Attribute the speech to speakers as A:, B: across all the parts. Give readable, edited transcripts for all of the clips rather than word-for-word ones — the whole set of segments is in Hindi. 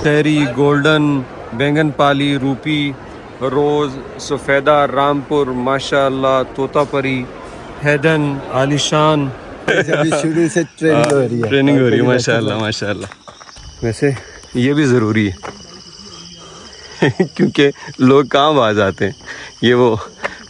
A: शहरी, गोल्डन, बैंगन पाली, रूपी, रोज़, सफ़ेदा, रामपुर, माशाअल्लाह, तोतापरी, हैदन, आलिशान।
B: अभी शुरू से ट्रेनिंग हो रही है।
A: ट्रेनिंग हो रही है, माशाअल्लाह माशाअल्लाह। वैसे ये भी ज़रूरी है क्योंकि लोग कहाँ बाज आते हैं, ये वो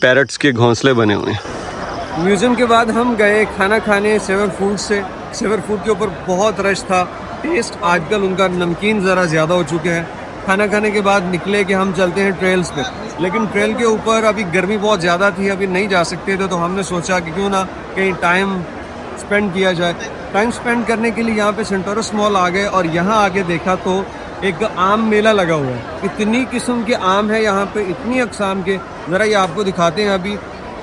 A: पैरट्स के घोंसले बने हुए हैं। म्यूज़ियम के बाद हम गए खाना खाने सेवर फूड से। सेवर फूड के ऊपर बहुत रश था। टेस्ट आजकल उनका नमकीन ज़रा ज़्यादा हो चुके हैं। खाना खाने के बाद निकले कि हम चलते हैं ट्रेल्स पे, लेकिन ट्रेल के ऊपर अभी गर्मी बहुत ज़्यादा थी, अभी नहीं जा सकते थे। तो हमने सोचा कि क्यों ना कहीं टाइम स्पेंड किया जाए। टाइम स्पेंड करने के लिए यहाँ पे सेंटोरस मॉल आ गए और यहाँ आके देखा तो एक आम मेला लगा हुआ है। इतनी किस्म के आम है यहाँ पे, इतनी अकसाम के। ज़रा ये आपको दिखाते हैं अभी।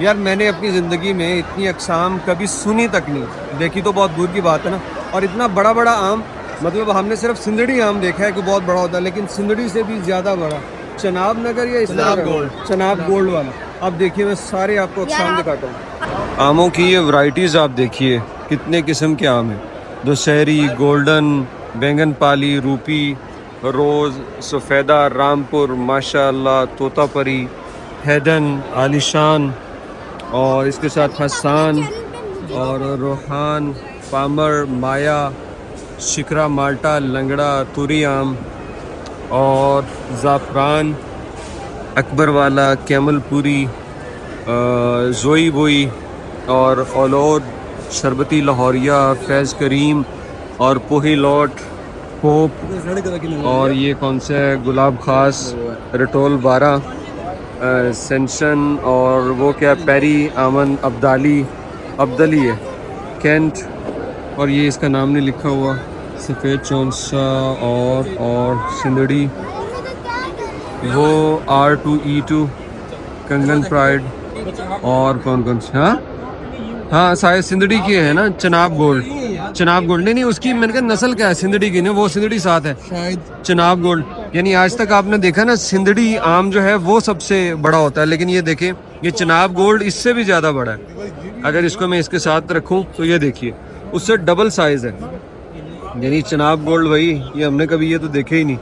A: यार मैंने अपनी ज़िंदगी में इतनी अकसाम कभी सुनी तक नहीं, देखी तो बहुत दूर की बात है ना। और इतना बड़ा बड़ा आम, मतलब हमने सिर्फ सिंदड़ी आम देखा है कि बहुत बड़ा होता है, लेकिन सिंदड़ी से भी ज़्यादा बड़ा चनाब नगर या चनाब गोल्ड वाला। अब देखिए मैं सारे आपको अकसाम दिखाता हूँ। आमों की ये वैरायटीज़ आप देखिए, कितने किस्म के आम हैं। दशहरी, गोल्डन, बैंगन पाली, रूपी, रोज़, सफ़ेदा, रामपुर, माशाअल्लाह, तोतापरी, हैदन, आलिशान, और इसके साथ हसान और रोहान, पामर, माया, शिकरा, माल्टा, लंगड़ा, तुरी आम और ज़ाफ़रान, अकबर वाला, कैमलपुरी, जोई बोई और औलौद, शरबती लाहौरिया, फैज़ करीम और पोही लौट, पोप, और ये कौन सा है, गुलाब खास, रटोल 12, सेंशन, और वो क्या, पेरी, आमन, अब्दली है, कैंट, और ये इसका नाम नहीं लिखा हुआ, सफ़ेद चौंसा और सिंदड़ी, वो R2E2, कंगन प्राइड, और कौन कौन से, हाँ हाँ शायद सिंदड़ी की है ना, चनाब गोल्ड। चनाब गोल्ड नहीं, उसकी मैंने कहा नस्ल क्या है सिंदड़ी की, नहीं वो सिंदड़ी साथ है शायद, चनाब गोल्ड। यानी आज तक आपने देखा ना, सिंदड़ी आम जो है वो सबसे बड़ा होता है, लेकिन ये देखें, ये चनाब गोल्ड इससे भी ज़्यादा बड़ा है। अगर इसको मैं इसके साथ रखूँ तो ये देखिए, उससे डबल साइज़ है। यानी चनाब गोल्ड भाई, ये हमने कभी ये तो देखे ही नहीं।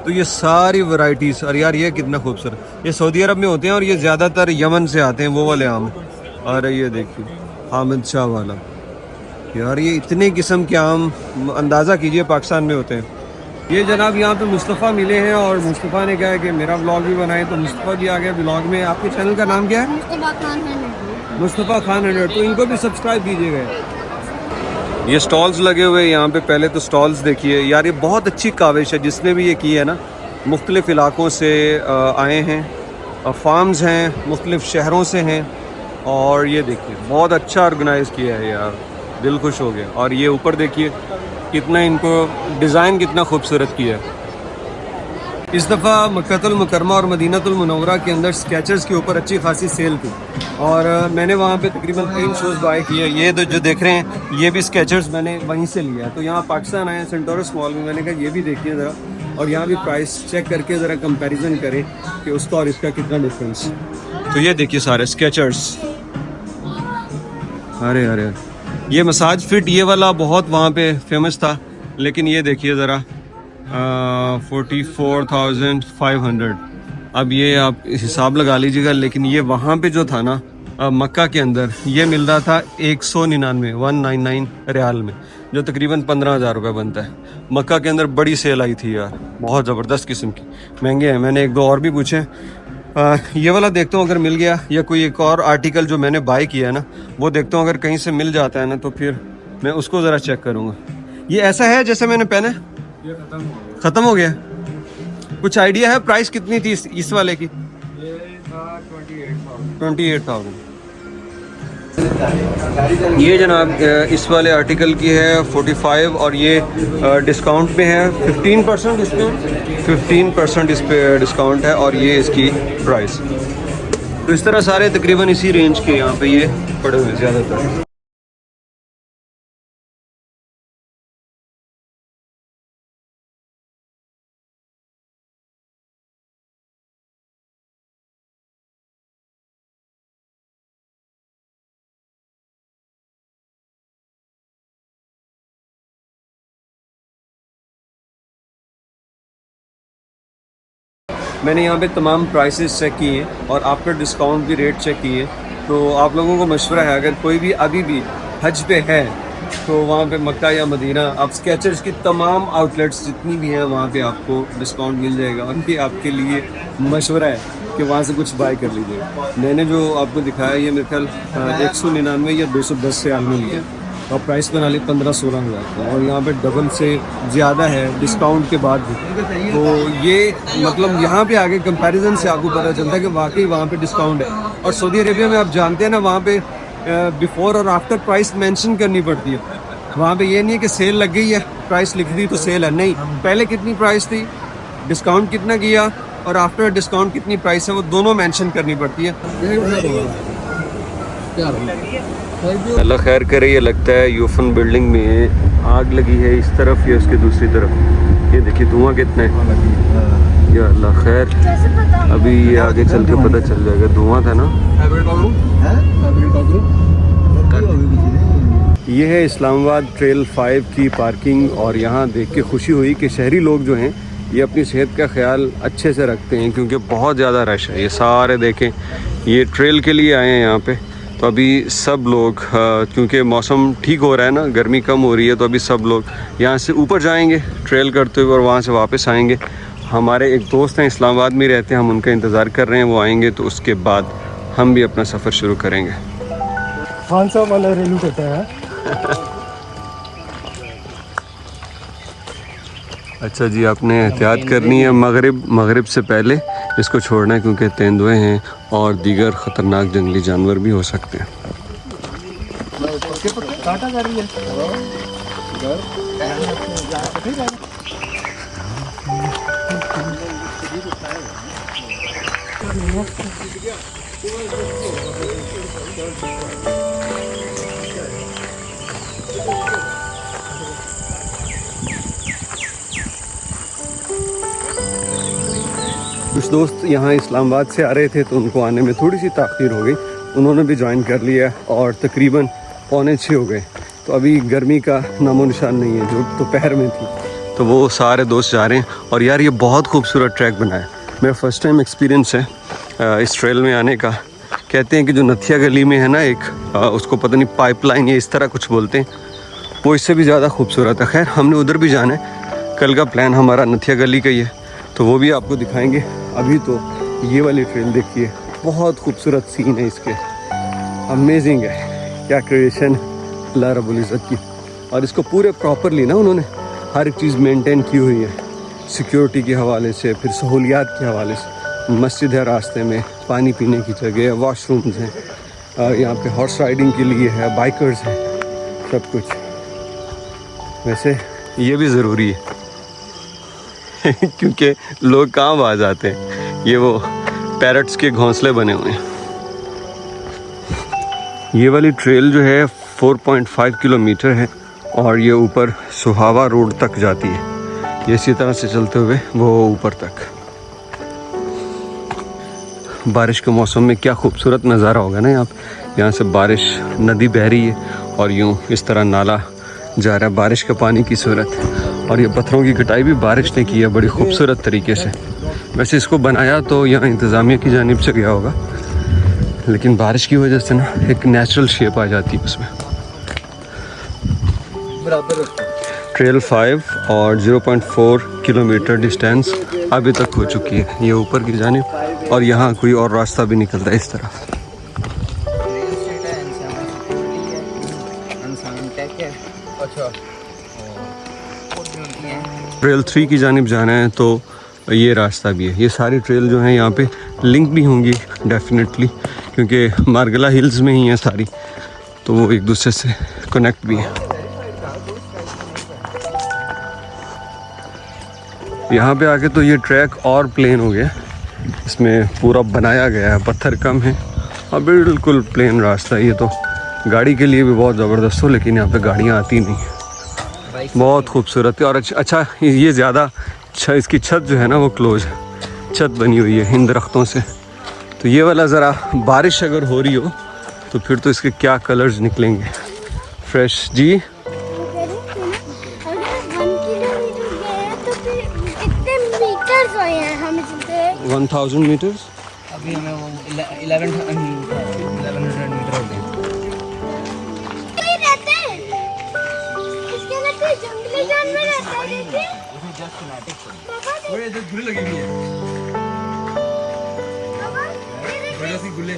A: तो ये सारी वैरायटीज़, और यार ये कितना खूबसूरत, ये सऊदी अरब में होते हैं और ये ज़्यादातर यमन से आते हैं, वो वाले आम। और ये देखिए हामिद शाह वाला। यार ये इतने किस्म के आम अंदाज़ा कीजिए पाकिस्तान में होते हैं। ये जनाब यहाँ पे मुस्तफ़ा मिले हैं और मुस्तफ़ा ने कहा है कि मेरा ब्लॉग भी बनाए, तो मुस्तफ़ा भी आ गया ब्लॉग में। आपके चैनल का नाम क्या है? मुस्तफ़ा खान 100। तो इनको भी सब्सक्राइब कीजिएगा। ये स्टॉल्स लगे हुए हैं यहाँ पे, पहले तो स्टॉल्स देखिए। यार ये बहुत अच्छी काविश है जिसने भी ये की है ना, मुख्तलिफ़ इलाक़ों से आए हैं, फार्म्स हैं, मुख्तलिफ़ शहरों से हैं, और ये देखिए बहुत अच्छा ऑर्गेनाइज़ किया है यार, दिल खुश हो गया। और ये ऊपर देखिए कितना इनको डिज़ाइन कितना खूबसूरत किया है। इस दफ़ा मक्कतुल मुकरमा और मदीनतुल मुनव्वरा के अंदर स्केचर्स के ऊपर अच्छी खासी सेल थी, और मैंने वहाँ पे तकरीबन 3 शूज़ बाय किए। ये तो जो देख रहे हैं ये भी स्केचर्स मैंने वहीं से लिया है। तो यहाँ पाकिस्तान आए सेंटोरस मॉल में, मैंने कहा ये भी देखिए ज़रा, और यहाँ भी प्राइस चेक करके ज़रा कंपैरिजन करें कि उसका और इसका कितना डिफरेंस। तो ये देखिए सारे स्केचर्स। अरे अरे, ये मसाज फिट ये वाला बहुत वहाँ पे फेमस था, लेकिन ये देखिए ज़रा 44,500। अब ये आप हिसाब लगा लीजिएगा, लेकिन ये वहाँ पे जो था ना मक्का के अंदर, ये मिल रहा था 199 रियाल में, जो तकरीबन 15,000 रुपये बनता है। मक्का के अंदर बड़ी सेल आई थी यार, बहुत ज़बरदस्त किस्म की, महंगे हैं। मैंने एक दो और भी पूछे। ये वाला देखता हूँ अगर मिल गया, या कोई एक और आर्टिकल जो मैंने बाय किया है ना वो देखता हूँ, अगर कहीं से मिल जाता है ना तो फिर मैं उसको ज़रा चेक करूँगा। ये ऐसा है जैसे मैंने पहने, ये ख़त्म हो गया। कुछ आइडिया है प्राइस कितनी थी इस वाले की? ये था 28,000। ये जनाब इस वाले आर्टिकल की है 45, और ये डिस्काउंट में है 15%, इस पर 15% इस पर डिस्काउंट है, और ये इसकी प्राइस। तो इस तरह सारे तकरीबन इसी रेंज के यहाँ पे ये पड़े हुए ज़्यादातर। मैंने यहाँ पे तमाम प्राइसेस चेक किए हैं और आफ्टर डिस्काउंट भी रेट चेक किए। तो आप लोगों को मशवरा है, अगर कोई भी अभी भी हज पे है तो वहाँ पे मक्का या मदीना आप स्केचर्स की तमाम आउटलेट्स जितनी भी हैं वहाँ पे आपको डिस्काउंट मिल जाएगा। उनकी आपके लिए मशवरा है कि वहाँ से कुछ बाय कर लीजिए। मैंने जो आपको दिखाया ये मेरे ख्याल 199 या 210 रियाल में लिया और प्राइस बना ली 15-16 हज़ार का, और यहाँ पे डबल से ज़्यादा है डिस्काउंट के बाद भी। तो ये मतलब यहाँ पे आगे कंपैरिजन से आपको पता चलता है कि वाकई वहाँ पे डिस्काउंट है। और सऊदी अरेबिया में आप जानते हैं ना, वहाँ पे बिफोर और आफ्टर प्राइस मेंशन करनी पड़ती है। वहाँ पे ये नहीं है कि सेल लग गई है प्राइस लिख दी तो सेल है, नहीं, पहले कितनी प्राइस थी, डिस्काउंट कितना किया और आफ्टर डिस्काउंट कितनी प्राइस है, वो दोनों मेंशन करनी पड़ती है।
B: अल्लाह खैर करे। ये लगता है यूफन बिल्डिंग में आग लगी है इस तरफ या उसके दूसरी तरफ। ये देखिए धुआं कितना है। या अल्लाह खैर, अभी ये आगे चल के पता चल जाएगा। धुआं था ना। ये है इस्लामाबाद ट्रेल 5 की पार्किंग, और यहाँ देख के खुशी हुई कि शहरी लोग जो हैं ये अपनी सेहत का ख्याल अच्छे से रखते हैं, क्योंकि बहुत ज़्यादा रश है। ये सारे देखें, ये ट्रेल के लिए आए हैं यहाँ पे। तो अभी सब लोग क्योंकि मौसम ठीक हो रहा है ना, गर्मी कम हो रही है, तो अभी सब लोग यहाँ से ऊपर जाएंगे ट्रेल करते हुए और वहाँ से वापस आएंगे। हमारे एक दोस्त हैं इस्लामाबाद में रहते हैं, हम उनका इंतज़ार कर रहे हैं, वो आएंगे तो उसके बाद हम भी अपना सफ़र शुरू करेंगे।
C: खान साहब वाला रेलू कहता है।
A: अच्छा जी, आपने एहतियात करनी है। मगरिब से पहले इसको छोड़ना है, क्योंकि तेंदुए हैं और दीगर ख़तरनाक जंगली जानवर भी हो सकते हैं। कुछ दोस्त यहाँ इस्लामाबाद से आ रहे थे तो उनको आने में थोड़ी सी ताख़ीर हो गई, उन्होंने भी ज्वाइन कर लिया और तकरीबन 5:45 हो गए। तो अभी गर्मी का नामो निशान नहीं है जो दोपहर में थी। तो वो सारे दोस्त जा रहे हैं। और यार ये बहुत खूबसूरत ट्रैक बनाया, मेरा फ़र्स्ट टाइम एक्सपीरियंस है इस ट्रेल में आने का। कहते हैं कि जो नथिया गली में है ना एक, उसको पता नहीं पाइपलाइन या इस तरह कुछ बोलते हैं, वो इससे भी ज़्यादा खूबसूरत है। खैर हमने उधर भी जाना है, कल का प्लान हमारा नथिया गली का ही है, तो वो भी आपको दिखाएंगे। अभी तो ये वाली ट्रेल देखिए, बहुत खूबसूरत सीन है इसके, अमेजिंग है, क्या क्रिएशन अल्लाह रब्बुल इज़्ज़त की। और इसको पूरे प्रॉपरली ना उन्होंने हर एक चीज़ मेंटेन की हुई है, सिक्योरिटी के हवाले से, फिर सहूलियात के हवाले से। मस्जिद है रास्ते में, पानी पीने की जगह है, वॉशरूम्स हैं, यहाँ पे हॉर्स राइडिंग के लिए है, बाइकर्स हैं, सब कुछ। वैसे ये भी ज़रूरी है क्योंकि लोग कहाँ बाज आते हैं, ये वो पैरट्स के घोंसले बने हुए हैं। ये वाली ट्रेल जो है 4.5 किलोमीटर है और ये ऊपर सुहावा रोड तक जाती है। ये इसी तरह से चलते हुए वो ऊपर तक। बारिश के मौसम में क्या खूबसूरत नज़ारा होगा ना। यहाँ से बारिश, नदी बह रही है और यूँ इस तरह नाला जा रहा है बारिश के पानी की सूरत। और ये पत्थरों की कटाई भी बारिश ने की है बड़ी खूबसूरत तरीके से। वैसे इसको बनाया तो यहाँ इंतज़ामिया की जानिब से गया होगा, लेकिन बारिश की वजह से ना एक नेचुरल शेप आ जाती है उसमें। ट्रेल 5 और 0.4 किलोमीटर डिस्टेंस अभी तक हो चुकी है ये ऊपर की जानिब, और यहाँ कोई और रास्ता भी निकलता है इस तरफ। ट्रेल 3 की जानिब जाना है तो ये रास्ता भी है। ये सारी ट्रेल जो हैं यहाँ पे लिंक भी होंगी डेफिनेटली, क्योंकि मार्गला हिल्स में ही हैं सारी, तो वो एक दूसरे से कनेक्ट भी है। यहाँ पे आके तो ये ट्रैक और प्लेन हो गया, इसमें पूरा बनाया गया है, पत्थर कम है और बिल्कुल प्लेन रास्ता है। ये तो गाड़ी के लिए भी बहुत ज़बरदस्त हो, लेकिन यहाँ पे गाड़ियाँ आती नहीं, बहुत खूबसूरत है। और अच्छा ये ज़्यादा इसकी छत जो है ना वो क्लोज है, छत बनी हुई है इन दरख्तों से। तो ये वाला ज़रा बारिश अगर हो रही हो तो फिर तो इसके क्या कलर्स निकलेंगे फ्रेश जी।
D: अगर 1 किलोमीटर गए तो फिर इतने मीटर्स हुए हैं हमें चलते
A: 1000 मीटर्स।
E: अभी हमें वो 1100 मीटर हो गए।
D: कोई रहते हैं इसके अंदर कोई जंगली जानवर रहता है देखिए पापा
E: ओए इधर गुल्ले लगी हुई है,
D: पापा
E: बड़ी सी गुल्ले।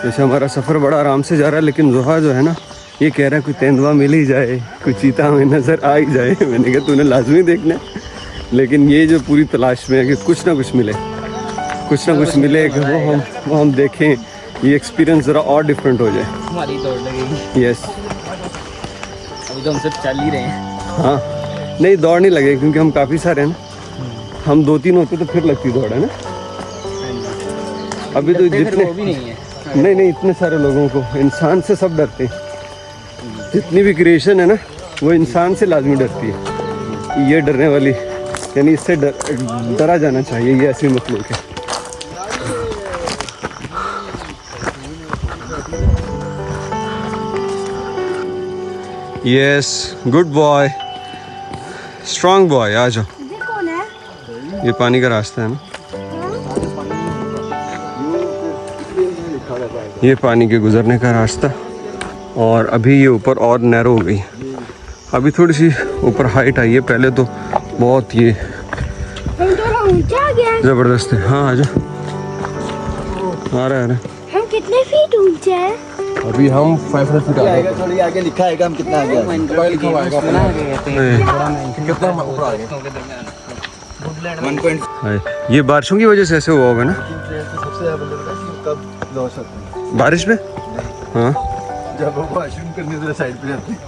B: जैसे हमारा सफ़र बड़ा आराम से जा रहा है, लेकिन जोहा जो है ना ये कह रहा है कोई तेंदुआ मिल ही जाए, कोई चीता हमें नज़र आ ही जाए। मैंने कहा तूने लाजमी देखना है, लेकिन ये जो पूरी तलाश में है कि कुछ ना कुछ मिले, कुछ ना कुछ मिले कि वो हम देखें, ये एक्सपीरियंस ज़रा और डिफरेंट हो जाए।
E: हमारी दौड़ लगेगी।
B: यस,
E: अभी तो हम सिर्फ चल ही रहे हैं।
B: हाँ, नहीं दौड़ नहीं लगे क्योंकि हम काफ़ी सारे हैं ना, हम 2-3 होते तो फिर लगती दौड़ है ना। अभी तो जितने
E: वो भी नहीं है।
B: नहीं इतने सारे लोगों को, इंसान से सब डरते हैं, जितनी भी क्रिएशन है ना वो इंसान से लाजमी डरती है। ये डरने वाली, यानी इससे डरा जाना चाहिए, ये ऐसी मखलूक है।
A: Yes, good boy, strong boy, आ जाओ।
D: ये कौन है
A: ये पानी का रास्ता है ना, ये पानी के गुजरने का रास्ता। और अभी ये ऊपर और नैरो हो गई, अभी थोड़ी सी ऊपर हाइट आई है, पहले तो बहुत ये
D: हम थोड़ा ऊंचा आ गया है।
A: ज़बरदस्त है। हाँ आ जाओ, आ रहा है।
D: हम कितने फीट ऊंचे हैं
C: अभी हम 500 फीट आ गए।
E: थोड़ी आगे लिखा है हम कितना आगे
C: लिखा हुआ है
E: कितना आगे कहते हैं।
C: कितना ऊपर आ गए।
A: हाय, ये बारिशों की वजह से ऐसे हुआ होगा ना,
C: सबसे ज़्यादा कब लॉस होता है
A: बारिश में। हाँ
C: जब वो वॉशरूम करने से साइड पे जाती है।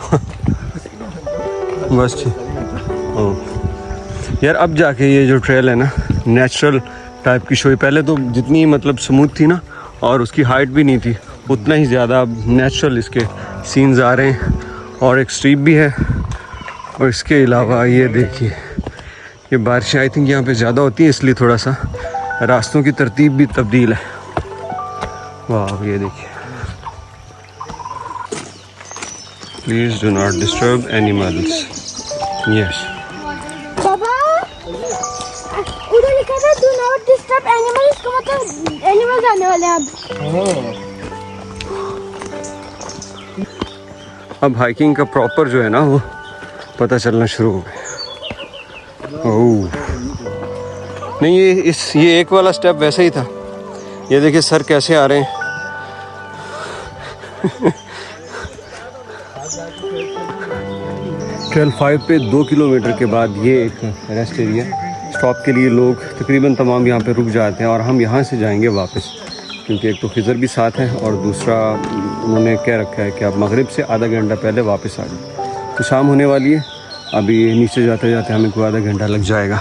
A: बस ठीक। हाँ यार, अब जाके ये जो ट्रेल है ना नेचुरल टाइप की शो, पहले तो जितनी मतलब स्मूथ थी ना और उसकी हाइट भी नहीं थी, उतना ही ज़्यादा अब नेचुरल इसके सीन्स आ रहे हैं और एक स्ट्रीप भी है। और इसके अलावा ये देखिए, ये बारिशें आई थिंक यहाँ पे ज़्यादा होती हैं, इसलिए थोड़ा सा रास्तों की तरतीब भी तब्दील है। वाह, ये देखिए, please do not disturb animals. Yes,
D: पापा उधर लिखा था डू नॉट डिस्टर्ब एनिमल्स, इसका मतलब एनिमल्स आने वाले हैं
A: अब हाइकिंग का प्रॉपर जो है ना वो पता चलना शुरू हो गया। ओह नहीं, ये एक वाला स्टेप वैसे ही था। ये देखिए सर कैसे आ रहे हैं।
B: ट्रेल 5 पे 2 किलोमीटर के बाद ये एक रेस्ट एरिया, स्टॉप के लिए लोग तकरीबन तमाम यहाँ पे रुक जाते हैं। और हम यहाँ से जाएंगे वापस, क्योंकि एक तो खिज़र भी साथ है और दूसरा उन्होंने कह रखा है कि आप मगरिब से आधा घंटा पहले वापस आ जाओ। तो शाम होने वाली है, अभी नीचे जाते जाते हमें कोई आधा घंटा लग जाएगा।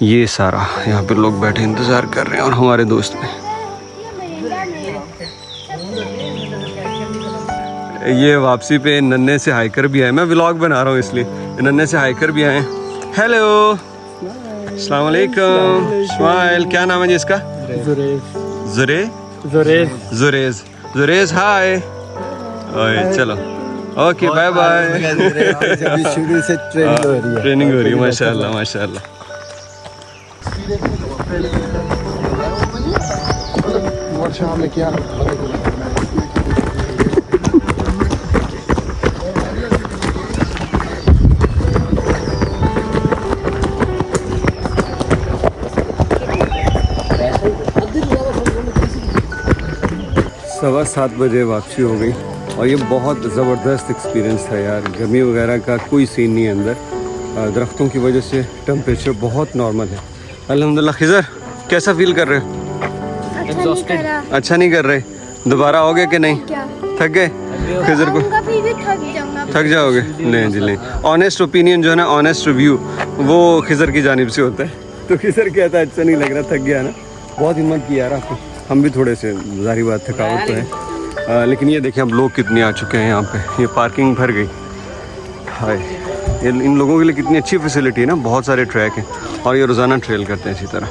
B: ये सारा यहाँ पे लोग बैठे इंतज़ार कर रहे हैं और हमारे दोस्त हैं। ये वापसी पे नन्हे से हाइकर भी आए, मैं व्लॉग बना रहा हूँ इसलिए नन्हे से हाइकर भी आए। हेलो, अस्सलाम वालेकुम, स्माइल। क्या नाम है जी इसका? जुरेज। हाय, चलो ओके, बाय बाय।
C: शुरू से
A: ट्रेनिंग हो रही है, माशाल्लाह माशाल्लाह।
C: शाम में क्या
B: सवा 7 बजे वापसी हो गई और ये बहुत ज़बरदस्त एक्सपीरियंस था यार। गर्मी वगैरह का कोई सीन नहीं है अंदर, दरख्तों की वजह से टेम्परेचर बहुत नॉर्मल है अल्हम्दुलिल्लाह। खिज़र कैसा फील कर रहे हो? अच्छा नहीं कर रहे? दोबारा आओगे कि नहीं? थक गए? खिज़र को थक जाओगे? नहीं जी नहीं, ऑनेस्ट ओपिनियन जो है ना, ऑनेस्ट रिव्यू वो खिज़र की जानिब से होता है। तो खिज़र कहता है अच्छा नहीं लग रहा, थक गया ना, बहुत हिम्मत की यार आपने। हम भी थोड़े से, जारी बात थकावट तो है, लेकिन ये देखें अब लोग कितने आ चुके हैं यहाँ पे। ये पार्किंग भर गई। हाय, इन लोगों के लिए कितनी अच्छी फैसिलिटी है ना, बहुत सारे ट्रैक हैं और ये रोज़ाना ट्रेल करते हैं इसी तरह।